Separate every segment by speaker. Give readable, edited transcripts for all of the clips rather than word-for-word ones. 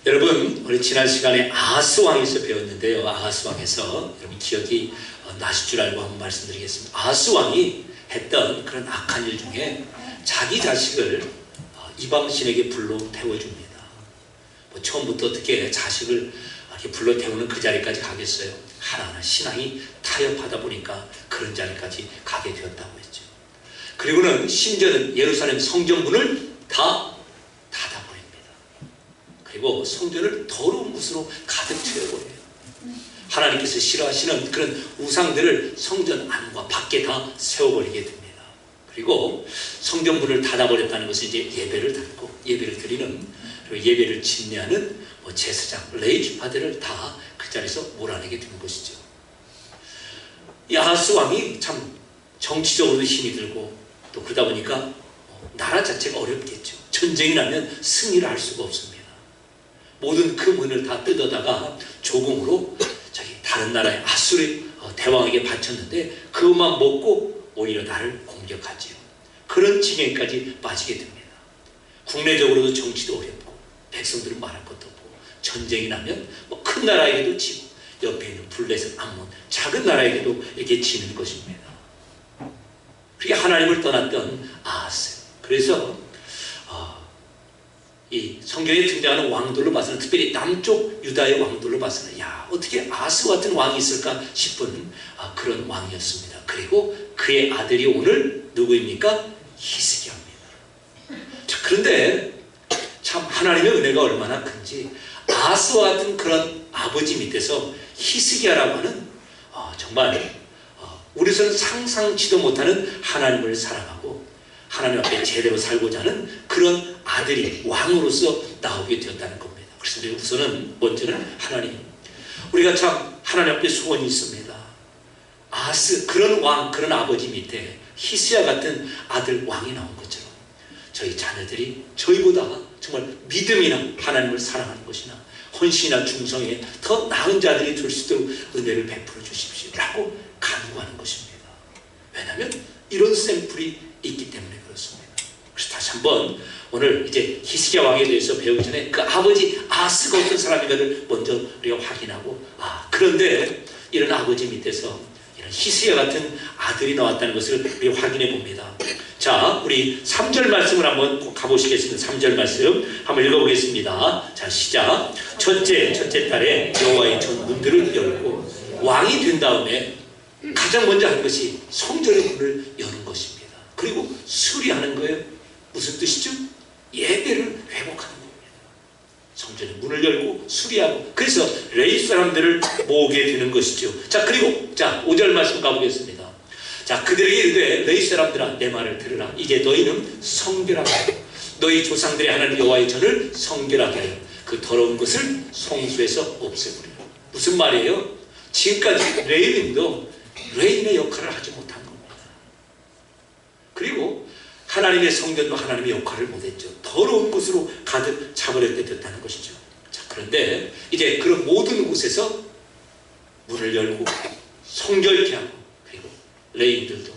Speaker 1: 여러분, 우리 지난 시간에 아하스 왕에서 배웠는데요. 아하스 왕에서 여러분 기억이 나실 줄 알고 한번 말씀드리겠습니다. 아하스 왕이 했던 그런 악한 일 중에 자기 자식을 이방신에게 불러 태워줍니다. 처음부터 어떻게 자식을 이렇게 불러 태우는 그 자리까지 가겠어요? 하나하나 신앙이 타협하다 보니까 그런 자리까지 가게 되었다고 했죠. 그리고는 심지어는 예루살렘 성전문을 다 닫아버립니다. 그리고 성전을 더러운 것으로 가득 채워버려요. 하나님께서 싫어하시는 그런 우상들을 성전 안과 밖에 다 세워버리게 됩니다. 그리고 성전문을 닫아버렸다는 것은 이제 예배를 닫고 예배를 드리는, 그리고 예배를 집례하는 제사장, 레위지파들을 다 그 자리에서 몰아내게 된 것이죠. 이 아하스 왕이 참 정치적으로도 힘이 들고 또 그러다 보니까 나라 자체가 어렵겠죠. 전쟁이 나면 승리를 할 수가 없습니다. 모든 그 문을 다 뜯어다가 조공으로 다른 나라의 아수르 대왕에게 바쳤는데 그것만 먹고 오히려 나를 공격하지요. 그런 지경까지 빠지게 됩니다. 국내적으로도 정치도 어렵고 백성들은 말할 것도 없고 전쟁이 나면 큰 나라에게도 지고 옆에 있는 블레셋, 암몬 작은 나라에게도 이렇게 지는 것입니다. 그게 하나님을 떠났던 아하스. 그래서 이 성경에 등장하는 왕들로 봐서는, 특별히 남쪽 유다의 왕들로 봐서는 어떻게 아하스 같은 왕이 있을까 싶은 그런 왕이었습니다. 그리고 그의 아들이 오늘 누구입니까? 히스기야입니다. 자, 그런데 참 하나님의 은혜가 얼마나 큰지 아하스와 같은 그런 아버지 밑에서 히스기야라고 하는 정말 우리에서는 상상치도 못하는 하나님을 사랑하고 하나님 앞에 제대로 살고자 하는 그런 아들이 왕으로서 나오게 되었다는 겁니다. 그래서 우선은 먼저는 하나님, 우리가 참 하나님 앞에 소원이 있습니다. 아하스 그런 왕, 그런 아버지 밑에 히스기야 같은 아들 왕이 나온 것처럼 저희 자녀들이 저희보다 정말 믿음이나 하나님을 사랑하는 것이나 헌신이나 중성에 더 나은 자들이 될 수 있도록 은혜를 베풀어 주십시오 라고 간구하는 것입니다. 왜냐하면 이런 샘플이 있기 때문에 그렇습니다. 그래서 다시 한번 오늘 이제 히스기야 왕에 대해서 배우기 전에 그 아버지 아하스가 어떤 사람인가를 먼저 우리가 확인하고, 그런데 이런 아버지 밑에서 이런 히스기야 같은 아들이 나왔다는 것을 우리가 확인해 봅니다. 자, 우리 3절 말씀을 한번 가보시겠습니다. 3절 말씀 한번 읽어보겠습니다. 자, 시작. 첫째 달에 여호와의 전 문들을 열고, 왕이 된 다음에 가장 먼저 하는 것이 성전의 문을 여는 것입니다. 그리고 수리하는 거예요. 무슨 뜻이죠? 예배를 회복하는 겁니다. 성전의 문을 열고 수리하고, 그래서 레위 사람들을 모으게 되는 것이죠. 자, 그리고 5절 말씀 가보겠습니다. 자, 그들에게 이르되 레위 사람들아 내 말을 들으라. 이제 너희는 성결하게 하여 너희 조상들의 하나님 여호와의 전을 성결하게 하여 그 더러운 것을 성소에서 없애버리라. 무슨 말이에요? 지금까지 레위인도 레위인의 역할을 하지 못한 겁니다. 그리고 하나님의 성전도 하나님의 역할을 못했죠. 더러운 곳으로 가득 차버렸게 됐다는 것이죠. 자, 그런데 이제 그런 모든 곳에서 문을 열고 성결케 하고, 그리고 레위인들도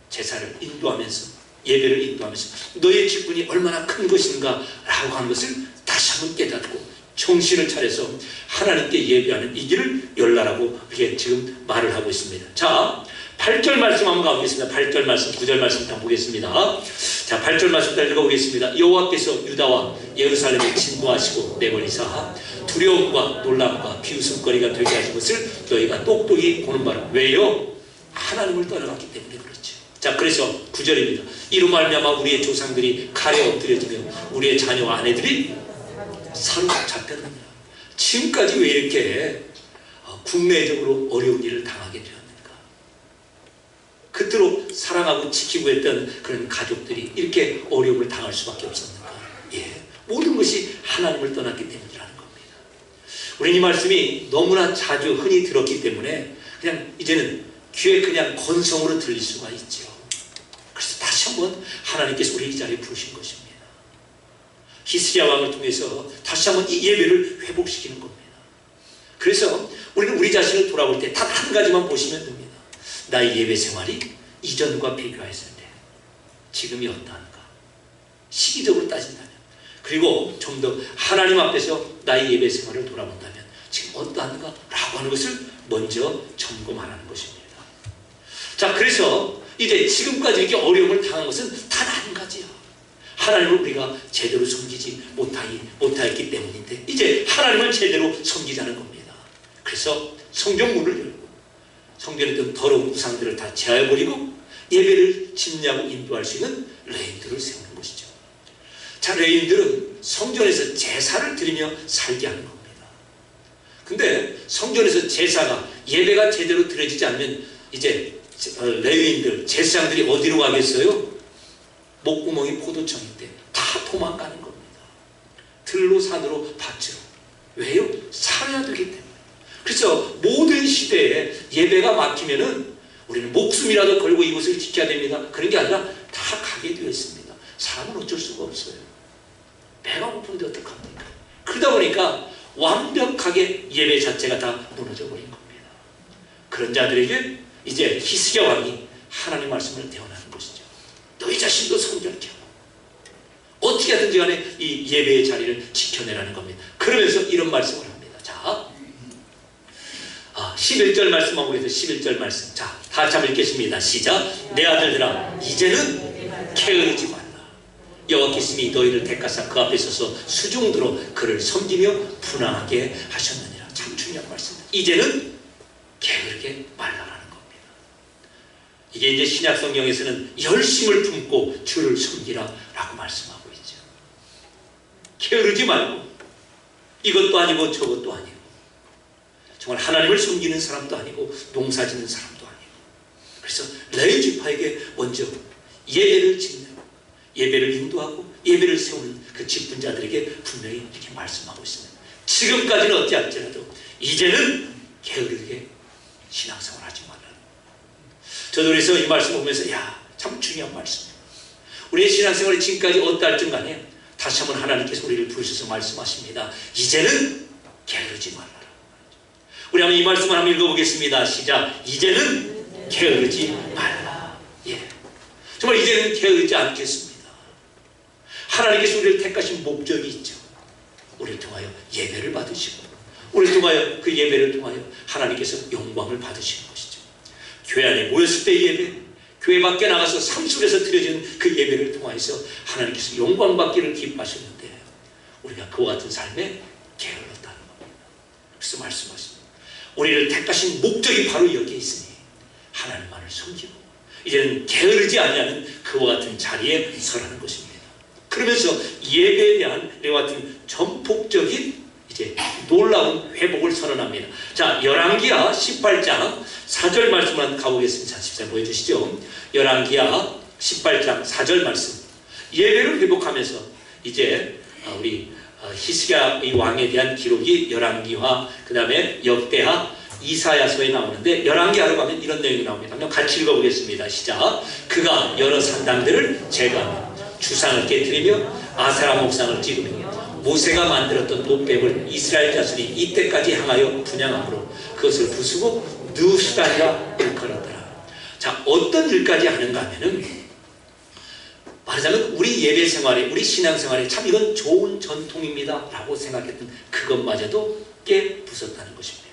Speaker 1: 제사를 인도하면서 예배를 인도하면서 너의 직분이 얼마나 큰 것인가 라고 하는 것을 다시 한번 깨닫고 정신을 차려서 하나님께 예배하는 이 길을 열라라고 이렇게 지금 말을 하고 있습니다. 자, 8절 말씀 한번 가보겠습니다. 8절 말씀, 9절 말씀 다 보겠습니다. 자, 8절 말씀 다 읽어보겠습니다. 여호와께서 유다와 예루살렘에 진노하시고 내버리사 두려움과 놀람과 비웃음거리가 되게 하신 것을 너희가 똑똑히 보는 바로. 왜요? 하나님을 떠나갔기 때문에 그렇죠. 자, 그래서 9절입니다. 이로 말미암아 우리의 조상들이 칼에 엎드려지며 우리의 자녀와 아내들이 사로잡혔느니라. 지금까지 왜 이렇게 국내적으로 어려운 일을 당하게 되었는가? 그토록 사랑하고 지키고 했던 그런 가족들이 이렇게 어려움을 당할 수밖에 없었는가? 모든 것이 하나님을 떠났기 때문이라는 겁니다. 우리는 이 말씀이 너무나 자주 흔히 들었기 때문에 그냥 이제는 귀에 그냥 건성으로 들릴 수가 있죠. 그래서 다시 한번 하나님께서 우리 이 자리에 부르신 것입니다. 히스기야 왕을 통해서 다시 한번 이 예배를 회복시키는 겁니다. 그래서 우리는 우리 자신을 돌아볼 때 단 한 가지만 보시면 됩니다. 나의 예배 생활이 이전과 비교했을 때 지금이 어떠한가? 시기적으로 따진다면. 그리고 좀 더 하나님 앞에서 나의 예배 생활을 돌아본다면 지금 어떠한가? 라고 하는 것을 먼저 점검하라는 것입니다. 자, 그래서 이제 지금까지 이렇게 어려움을 당한 것은 단 한 가지야. 하나님을 우리가 제대로 섬기지 못하였기 때문인데 이제 하나님을 제대로 섬기자는 겁니다. 그래서 성경문을 열고 성전에 있던 더러운 우상들을 다 제하여버리고 예배를 집례하고 인도할 수 있는 레인들을 세우는 것이죠. 자, 레인들은 성전에서 제사를 드리며 살게 하는 겁니다. 근데 성전에서 제사가 예배가 제대로 드려지지 않으면 이제 레위인들, 제사장들이 어디로 가겠어요? 목구멍이 포도청인데 다 도망가는 겁니다. 들로 산으로 밭으로. 왜요? 살아야 되기 때문에. 그래서 모든 시대에 예배가 막히면은 우리는 목숨이라도 걸고 이곳을 지켜야 됩니다. 그런 게 아니라 다 가게 되어 있습니다. 사람은 어쩔 수가 없어요. 배가 고픈데 어떡합니까? 그러다 보니까 완벽하게 예배 자체가 다 무너져 버린 겁니다. 그런 자들에게 이제 히스기야 왕이 하나님 말씀을 대언하는 것이죠. 너희 자신도 성결케 하고 어떻게 하든지 간에 이 예배의 자리를 지켜내라는 겁니다. 그러면서 이런 말씀을 합니다. 자, 11절 말씀하고 해서 11절 말씀. 자, 다 같이 한번 읽겠습니다. 시작. 내 아들들아 이제는 게으르지 말라. 여호와께서 너희를 택하사 그 앞에 서서 수종들어 그를 섬기며 분항하게 하셨느니라. 참 중요한 말씀입니다. 이제는 게으르게 말라라는 겁니다. 이게 이제 신약 성경에서는 열심을 품고 주를 섬기라 라고 말씀하고 있죠. 게으르지 말고 이것도 아니고 저것도 아니고 정말 하나님을 섬기는 사람도 아니고 농사 짓는 사람도 아니고 그래서 레위 지파에게 먼저 예배를 짓는 예배를 인도하고 예배를 세우는 그 직분자들에게 분명히 이렇게 말씀하고 있습니다. 지금까지는 어찌할지라도 이제는 게으르게 신앙생활 하지 말라. 저도 그래서 이 말씀 보면서 참 중요한 말씀이에요. 우리의 신앙생활이 지금까지 어떠할진 간에 다시 한번 하나님께서 우리를 부르셔서 말씀하십니다. 이제는 게으르지 말라. 우리 한번 이 말씀을 한번 읽어보겠습니다. 시작. 이제는 게으르지 말라. 정말 이제는 게으르지 않겠습니다. 하나님께서 우리를 택하신 목적이 있죠. 우리를 통하여 예배를 받으시고 우리를 통하여 그 예배를 통하여 하나님께서 영광을 받으시는 것이죠. 교회 안에 모였을 때의 예배, 교회 밖에 나가서 삶 속에서 드려지는 그 예배를 통하여서 하나님께서 영광 받기를 기뻐하셨는데 우리가 그와 같은 삶에 게을렀다는 겁니다. 그래서 말씀하십니다. 우리를 택하신 목적이 바로 여기에 있으니 하나님만을 섬기고 이제는 게으르지 아니하는 그와 같은 자리에 서라는 것입니다. 그러면서 예배에 대한 이와 같은 전폭적인 이제 놀라운 회복을 선언합니다. 자, 열왕기하 18장 4절 말씀을 한번 가보겠습니다. 14절 보여주시죠. 열왕기하 18장 4절 말씀. 예배를 회복하면서 이제 우리 히스기야 이 왕에 대한 기록이 열왕기하, 그 다음에 역대하, 이사야서에 나오는데 열왕기하로 가면 이런 내용이 나옵니다. 한번 같이 읽어보겠습니다. 시작. 그가 여러 산당들을 제거하며 주상을 깨뜨리며 아세라 목상을 찍으며 모세가 만들었던 노뱀을 이스라엘 자손이 이때까지 향하여 분향함으로 그것을 부수고 느수단이라 일컬었더라. 자, 어떤 일까지 하는가 하면은 말하자면 우리 예배 생활에, 우리 신앙 생활에 참 이건 좋은 전통입니다 라고 생각했던 그것마저도 깨부쉈다는 것입니다.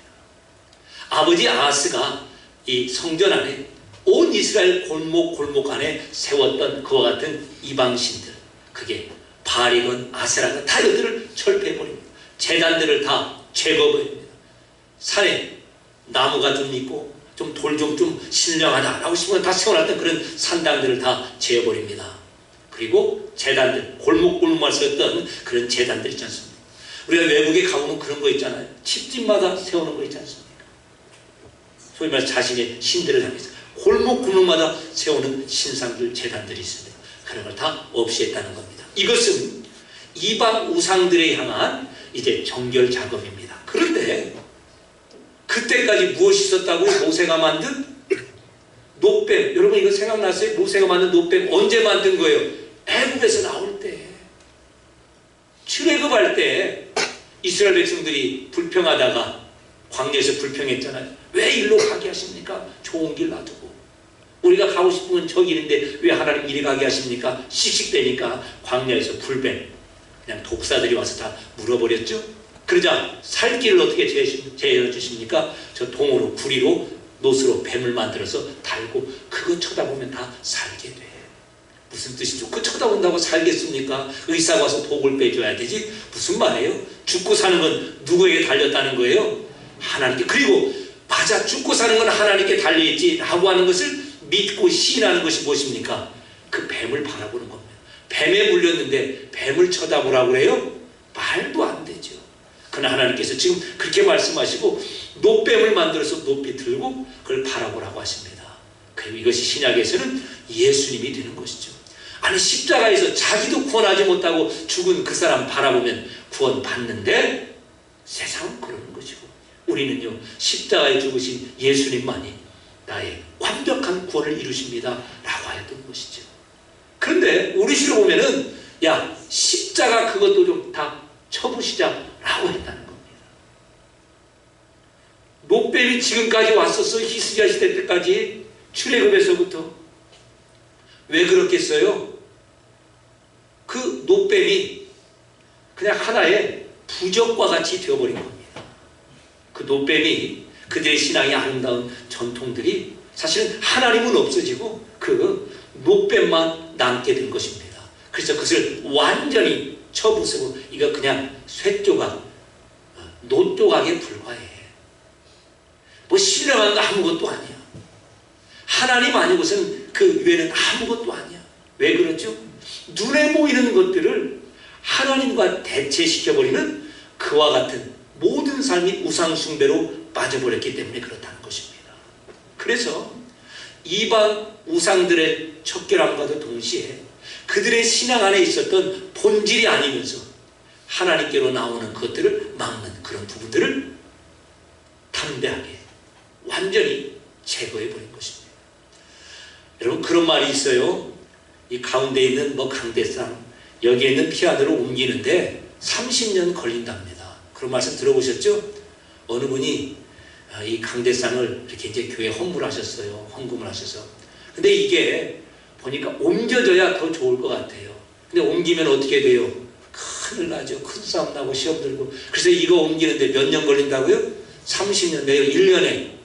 Speaker 1: 아버지 아하스가 이 성전 안에 온 이스라엘 골목 안에 세웠던 그와 같은 이방신들, 그게 바알이건 아세라건 다 이들을 철폐해버립니다. 제단들을 다 제거해버립니다. 산에 나무가 좀 있고 좀 돌 좀 신령하다라고 싶으면 다 세워놨던 그런 산당들을 다 제어버립니다. 그리고 제단들, 골목골목만 썼던 그런 제단들 있지 않습니까? 우리가 외국에 가보면 그런 거 있잖아요. 집집마다 세우는 거 있지 않습니까? 소위 말해서 자신의 신들을 향해서 골목골목마다 세우는 신상들, 제단들이 있습니다. 그런 걸 다 없애했다는 겁니다. 이것은 이방 우상들에 향한 이제 정결 작업입니다. 그런데 그때까지 무엇이 있었다고요? 모세가 만든 노뱀. 여러분 이거 생각났어요? 모세가 만든 노뱀 언제 만든 거예요? 애굽에서 나올 때, 출애굽할 때 이스라엘 백성들이 불평하다가 광야에서 불평했잖아요. 왜 일로 가게 하십니까? 좋은 길 놔두고. 우리가 가고 싶으면 저기 있는데 왜 하나님 이리 가게 하십니까? 씩씩대니까 광야에서 불뱀, 그냥 독사들이 와서 다 물어버렸죠. 그러자 살 길을 어떻게 제안해 주십니까? 저 동으로 구리로 노스로 뱀을 만들어서 달고 그거 쳐다보면 다 살게 돼. 무슨 뜻이죠? 그거 쳐다본다고 살겠습니까? 의사가 와서 독을 빼줘야 되지. 무슨 말이에요? 죽고 사는 건 누구에게 달렸다는 거예요? 하나님께. 그리고 맞아, 죽고 사는 건 하나님께 달려있지 라고 하는 것을 믿고 시인하는 것이 무엇입니까? 그 뱀을 바라보는 겁니다. 뱀에 물렸는데 뱀을 쳐다보라고 그래요? 말도 안 되죠. 그러나 하나님께서 지금 그렇게 말씀하시고 노뱀을 만들어서 높이 들고 그걸 바라보라고 하십니다. 그리고 이것이 신약에서는 예수님이 되는 것이죠. 아니, 십자가에서 자기도 구원하지 못하고 죽은 그 사람 바라보면 구원받는데 세상은 그러는 것이고, 우리는요 십자가에 죽으신 예수님만이 나의 완벽한 구원을 이루십니다 라고 하였던 것이죠. 그런데 우리 시로 보면은 야, 십자가 그것도 좀 다 쳐보시자 라고 했다는 겁니다. 노뱀이 지금까지 왔었어. 히스기야 시대 때까지 출애굽에서부터. 왜 그렇겠어요? 그 노뱀이 그냥 하나의 부적과 같이 되어버린 겁니다. 그 노뱀이 그들의 신앙의 아름다운 전통들이 사실은 하나님은 없어지고 그 노뱀만 남게 된 것입니다. 그래서 그것을 완전히 쳐부수고 이거 그냥 쇠조각, 노조각에 불과해. 뭐 신령한 거 아무것도 아니야. 하나님 아니고서는 그 외에는 아무것도 아니야. 왜 그렇죠? 눈에 보이는 것들을 하나님과 대체시켜버리는 그와 같은 모든 삶이 우상숭배로 빠져버렸기 때문에 그렇다는 것입니다. 그래서 이방 우상들의 척결함과도 동시에 그들의 신앙 안에 있었던 본질이 아니면서 하나님께로 나오는 것들을 막는 그런 부분들을 담대하게 완전히 제거해버린 것입니다. 여러분, 그런 말이 있어요. 이 가운데 있는 뭐 강대상, 여기에 있는 피아노를 옮기는데 30년 걸린답니다. 그런 말씀 들어보셨죠? 어느 분이 이 강대상을 이렇게 이제 교회에 헌물을 하셨어요. 헌금을 하셔서. 근데 이게 보니까 옮겨져야 더 좋을 것 같아요. 근데 옮기면 어떻게 돼요? 큰일 나죠. 큰 싸움 나고 시험 들고. 그래서 이거 옮기는데 몇 년 걸린다고요? 30년, 내가 1년에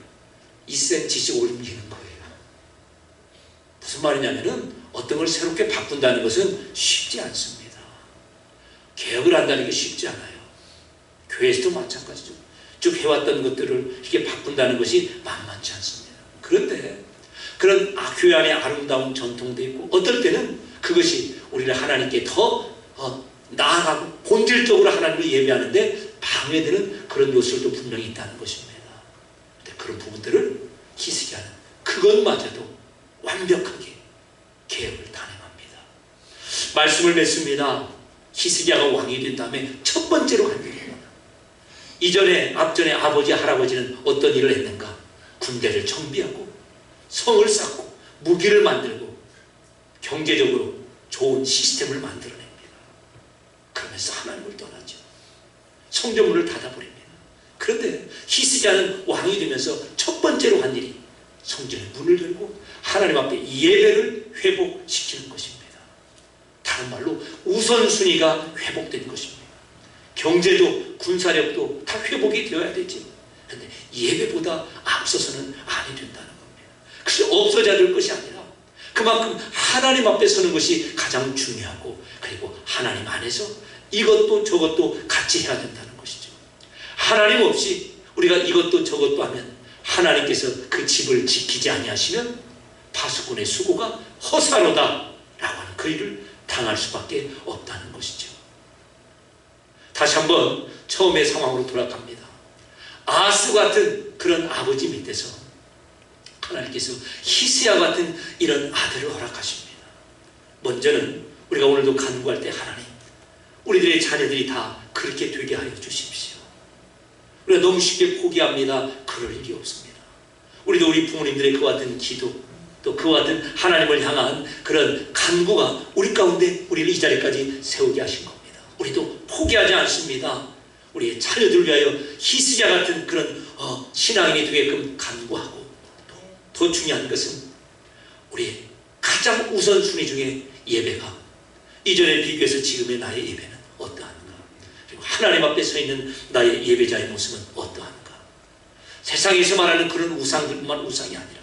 Speaker 1: 2cm씩 옮기는 거예요. 무슨 말이냐면은 어떤 걸 새롭게 바꾼다는 것은 쉽지 않습니다. 개혁을 한다는 게 쉽지 않아요. 교회에서도 마찬가지죠. 쭉 해왔던 것들을 이렇게 바꾼다는 것이 만만치 않습니다. 그런데 그런 교회 안에 아름다운 전통도 있고, 어떨 때는 그것이 우리를 하나님께 더 나아가고 본질적으로 하나님을 예배하는데 방해되는 그런 요소도 분명히 있다는 것입니다. 근데 그런 부분들을 히스기야는 그것마저도 완벽하게 개혁을 단행합니다. 말씀을 맺습니다. 히스기야가 왕이 된 다음에 첫 번째로 한 일입니다. 이전에 앞전에 아버지 할아버지는 어떤 일을 했는가? 군대를 정비하고 성을 쌓고 무기를 만들고 경제적으로 좋은 시스템을 만들어냅니다. 그러면서 하나님을 떠나죠. 성전문을 닫아버립니다. 그런데 히스기야는 왕이 되면서 첫 번째로 한 일이 성전의 문을 열고 하나님 앞에 예배를 회복시키는 것입니다. 다른 말로 우선순위가 회복된 것입니다. 경제도 군사력도 다 회복이 되어야 되지. 그런데 예배보다 앞서서는 아니 된다는 겁니다. 그래서 없어져야 될 것이 아니라 그만큼 하나님 앞에 서는 것이 가장 중요하고, 그리고 하나님 안에서 이것도 저것도 같이 해야 된다는 것이죠. 하나님 없이 우리가 이것도 저것도 하면 하나님께서 그 집을 지키지 아니하시면 파수꾼의 수고가 허사로다 라고 하는 그 일을 당할 수밖에 없다는 것이죠. 다시 한번 처음의 상황으로 돌아갑니다. 아스 같은 그런 아버지 밑에서 하나님께서 히스기야 같은 이런 아들을 허락하십니다. 먼저는 우리가 오늘도 간구할 때 하나님, 우리들의 자녀들이 다 그렇게 되게 하여 주십시오. 우리가 너무 쉽게 포기합니다. 그럴 일이 없습니다. 우리도 우리 부모님들의 그와 같은 기도, 또 그와 같은 하나님을 향한 그런 간구가 우리 가운데 우리를 이 자리까지 세우게 하신 겁니다. 우리도 포기하지 않습니다. 우리의 자녀들을 위하여 히스기야 같은 그런 신앙인이 되게끔 간구하고, 더 중요한 것은 우리의 가장 우선순위 중에 예배가 이전에 비교해서 지금의 나의 예배는 어떠냐? 하나님 앞에 서 있는 나의 예배자의 모습은 어떠한가? 세상에서 말하는 그런 우상들뿐만 우상이 아니라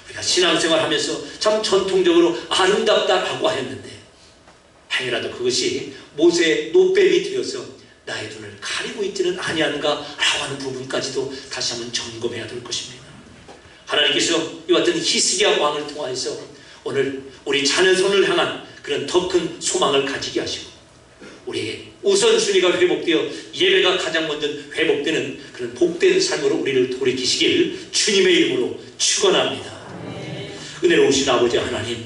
Speaker 1: 우리가 신앙생활 하면서 참 전통적으로 아름답다라고 하였는데 행여라도 그것이 모세의 노뱀이 되어서 나의 눈을 가리고 있지는 아니한가 라고 하는 부분까지도 다시 한번 점검해야 될 것입니다. 하나님께서 이와 같은 히스기야 왕을 통하여서 오늘 우리 자녀손을 향한 그런 더 큰 소망을 가지게 하시고 우리에게 우선순위가 회복되어 예배가 가장 먼저 회복되는 그런 복된 삶으로 우리를 돌이키시길 주님의 이름으로 축원합니다. 은혜로우신 아버지 하나님,